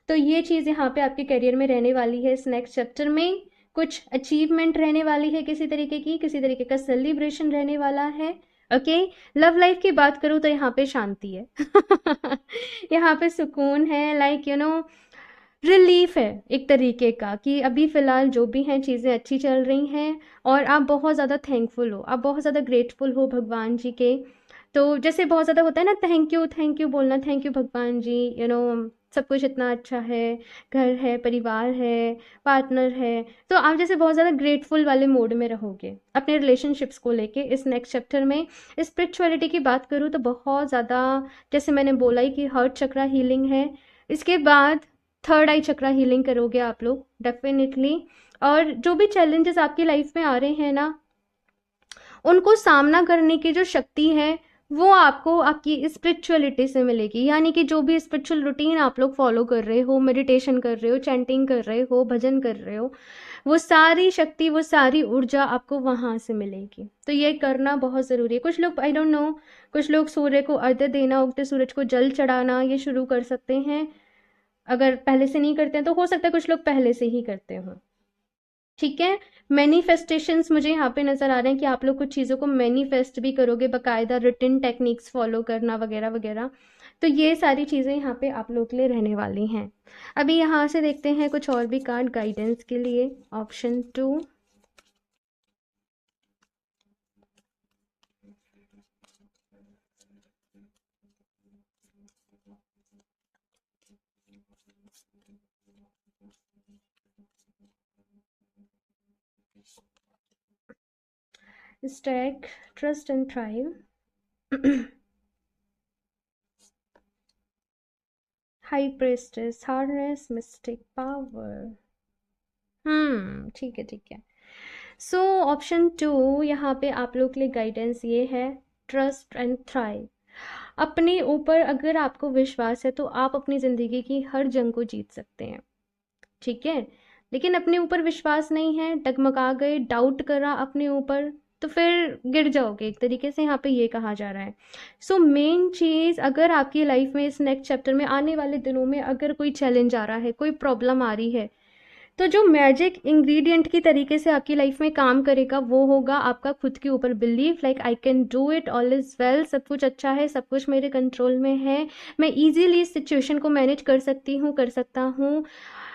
तो ये चीज़ यहाँ पे आपके करियर में रहने वाली है। इस नेक्स्ट चैप्टर में कुछ अचीवमेंट रहने वाली है, किसी तरीके की, किसी तरीके का सेलिब्रेशन रहने वाला है। ओके, लव लाइफ की बात करूँ तो यहाँ पे शांति है। यहाँ पे सुकून है, लाइक रिलीफ है एक तरीके का, कि अभी फ़िलहाल जो भी हैं चीज़ें अच्छी चल रही हैं, और आप बहुत ज़्यादा थैंकफुल हो, आप बहुत ज़्यादा ग्रेटफुल हो भगवान जी के। तो जैसे बहुत ज़्यादा होता है ना, थैंक यू बोलना, थैंक यू भगवान जी, सब कुछ इतना अच्छा है, घर है, परिवार है, पार्टनर है। तो आप जैसे बहुत ज़्यादा ग्रेटफुल वाले मोड में रहोगे अपने रिलेशनशिप्स को लेके इस नेक्स्ट चैप्टर में। स्पिरिचुअलिटी की बात करूँ तो बहुत ज़्यादा, जैसे मैंने बोला ही कि हार्ट चक्रा हीलिंग है। इसके बाद थर्ड आई चक्रा हीलिंग करोगे आप लोग डेफिनेटली। और जो भी चैलेंजेस आपकी लाइफ में आ रहे हैं ना, उनको सामना करने की जो शक्ति है, वो आपको आपकी स्पिरिचुअलिटी से मिलेगी। यानी कि जो भी स्पिरिचुअल रूटीन आप लोग फॉलो कर रहे हो, मेडिटेशन कर रहे हो, चैंटिंग कर रहे हो, भजन कर रहे हो, वो सारी शक्ति, वो सारी ऊर्जा आपको वहाँ से मिलेगी। तो ये करना बहुत ज़रूरी है। कुछ लोग, आई डोंट नो, कुछ लोग सूर्य को अर्घ्य देना, उगते सूरज को जल चढ़ाना, ये शुरू कर सकते हैं। अगर पहले से नहीं करते हैं तो हो सकता है कुछ लोग पहले से ही करते हों, ठीक है। मैनिफेस्टेशंस मुझे यहाँ पे नज़र आ रहे हैं कि आप लोग कुछ चीज़ों को मैनिफेस्ट भी करोगे, बाकायदा रिटन टेक्निक्स फॉलो करना वगैरह वगैरह। तो ये सारी चीज़ें यहाँ पे आप लोग के लिए रहने वाली हैं। अभी यहाँ से देखते हैं कुछ और भी कार्ड गाइडेंस के लिए। Option 2, Stag, trust and thrive, high प्रेस्टेस, hardness, mistake power. ठीक है, ठीक है। सो ऑप्शन 2 यहाँ पे आप लोग के लिए गाइडेंस ये है, ट्रस्ट एंड थ्राइव। अपने ऊपर अगर आपको विश्वास है तो आप अपनी ज़िंदगी की हर जंग को जीत सकते हैं, ठीक है। लेकिन अपने ऊपर विश्वास नहीं है, डगमगा गए, डाउट करा अपने ऊपर, तो फिर गिर जाओगे, एक तरीके से यहाँ पे ये कहा जा रहा है। सो मेन चीज़, अगर आपकी लाइफ में इस नेक्स्ट चैप्टर में आने वाले दिनों में अगर कोई चैलेंज आ रहा है, कोई प्रॉब्लम आ रही है, तो जो मैजिक इंग्रेडिएंट की तरीके से आपकी लाइफ में काम करेगा वो होगा आपका खुद के ऊपर belief. Like I can do it, all is well, सब कुछ अच्छा है, सब कुछ मेरे कंट्रोल में है, मैं इजीली इस सिचुएशन को मैनेज कर सकती हूँ, कर सकता हूँ।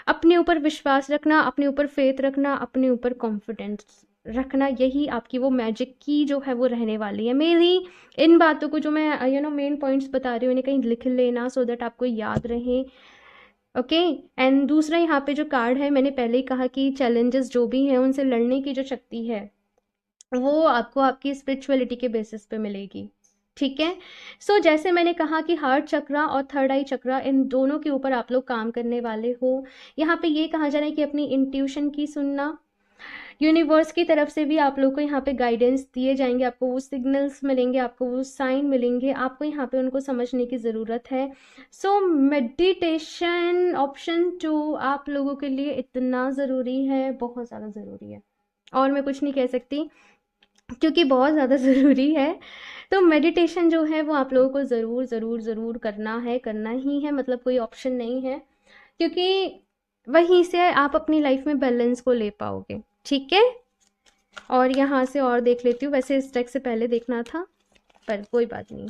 अपने ऊपर विश्वास रखना, अपने ऊपर फेथ रखना, अपने ऊपर कॉन्फिडेंस रखना, यही आपकी वो मैजिक की जो है वो रहने वाली है। मेरी इन बातों को जो मैं मेन पॉइंट्स बता रही हूँ, इन्हें कहीं लिख लेना सो दैट आपको याद रहे। ओके। एंड दूसरा यहाँ पे जो कार्ड है, मैंने पहले ही कहा कि चैलेंजेस जो भी हैं उनसे लड़ने की जो शक्ति है वो आपको आपकी स्पिरिचुअलिटी के बेसिस पे मिलेगी, ठीक है। सो जैसे मैंने कहा कि हार्ट चक्रा और थर्ड आई चक्रा, इन दोनों के ऊपर आप लोग काम करने वाले हो। यहाँ पे ये कहा जा रहा है कि अपनी इंट्यूशन की सुनना, यूनिवर्स की तरफ से भी आप लोग को यहाँ पे गाइडेंस दिए जाएंगे, आपको वो सिग्नल्स मिलेंगे, आपको वो साइन मिलेंगे, आपको यहाँ पे उनको समझने की ज़रूरत है। सो मेडिटेशन ऑप्शन 2 आप लोगों के लिए इतना ज़रूरी है, बहुत ज़्यादा ज़रूरी है, और मैं कुछ नहीं कह सकती। क्योंकि बहुत ज़्यादा ज़रूरी है। तो मेडिटेशन जो है वो आप लोगों को ज़रूर ज़रूर ज़रूर करना है, करना ही है, मतलब कोई ऑप्शन नहीं है, क्योंकि वहीं से आप अपनी लाइफ में बैलेंस को ले पाओगे। ठीक है, और यहाँ से और देख लेती हूँ, वैसे इस डेक से पहले देखना था पर कोई बात नहीं।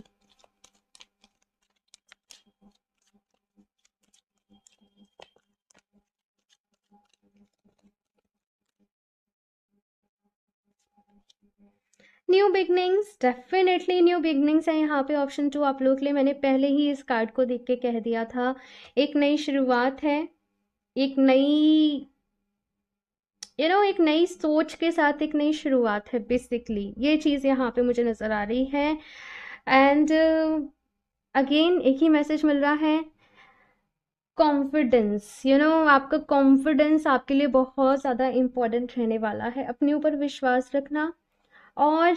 New beginnings, definitely new beginnings है यहाँ पे ऑप्शन 2 आप लोग के लिए। मैंने पहले ही इस कार्ड को देख के कह दिया था, एक नई शुरुआत है, एक नई एक नई सोच के साथ एक नई शुरुआत है, बेसिकली ये चीज़ यहाँ पे मुझे नज़र आ रही है। एंड अगेन एक ही मैसेज मिल रहा है, कॉन्फिडेंस। आपका कॉन्फिडेंस आपके लिए बहुत ज़्यादा इम्पोर्टेंट रहने वाला है, अपने ऊपर विश्वास रखना। और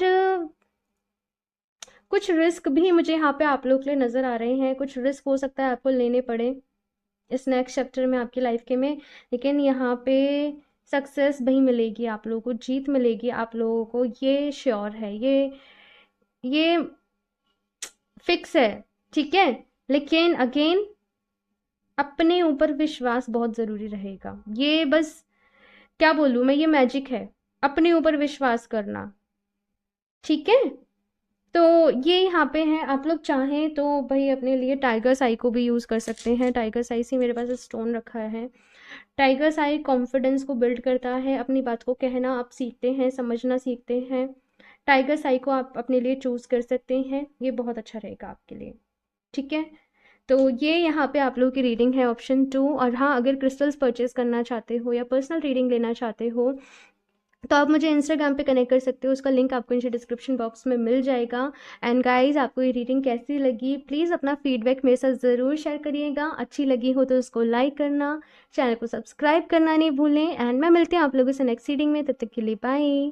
कुछ रिस्क भी मुझे यहाँ पे आप लोग के लिए नज़र आ रहे हैं, कुछ रिस्क हो सकता है आपको लेने पड़े इस नेक्स्ट चैप्टर में आपकी लाइफ के में, लेकिन यहाँ पे सक्सेस भी मिलेगी, आप लोगों को जीत मिलेगी, आप लोगों को ये श्योर है, ये फिक्स है। ठीक है, लेकिन अगेन अपने ऊपर विश्वास बहुत ज़रूरी रहेगा। ये बस क्या बोलूँ मैं, ये मैजिक है, अपने ऊपर विश्वास करना। ठीक है, तो ये यहाँ पे है, आप लोग चाहें तो भाई अपने लिए टाइगर साई को भी यूज़ कर सकते हैं। टाइगर साई से मेरे पास स्टोन रखा है। टाइगर साई कॉन्फिडेंस को बिल्ड करता है, अपनी बात को कहना आप सीखते हैं, समझना सीखते हैं। टाइगर साई को आप अपने लिए चूज़ कर सकते हैं, ये बहुत अच्छा रहेगा आपके लिए। ठीक है, तो ये यहाँ पे आप लोगों की रीडिंग है ऑप्शन 2। और हाँ, अगर क्रिस्टल्स परचेज करना चाहते हो या पर्सनल रीडिंग लेना चाहते हो तो आप मुझे इंस्टाग्राम पे कनेक्ट कर सकते हो, उसका लिंक आपको नीचे डिस्क्रिप्शन बॉक्स में मिल जाएगा। एंड गाइस, आपको ये रीडिंग कैसी लगी, प्लीज़ अपना फीडबैक मेरे साथ ज़रूर शेयर करिएगा। अच्छी लगी हो तो उसको लाइक करना, चैनल को सब्सक्राइब करना नहीं भूलें। एंड मैं मिलती हूँ आप लोगों से नेक्स्ट रीडिंग में, तब तक के लिए बाय।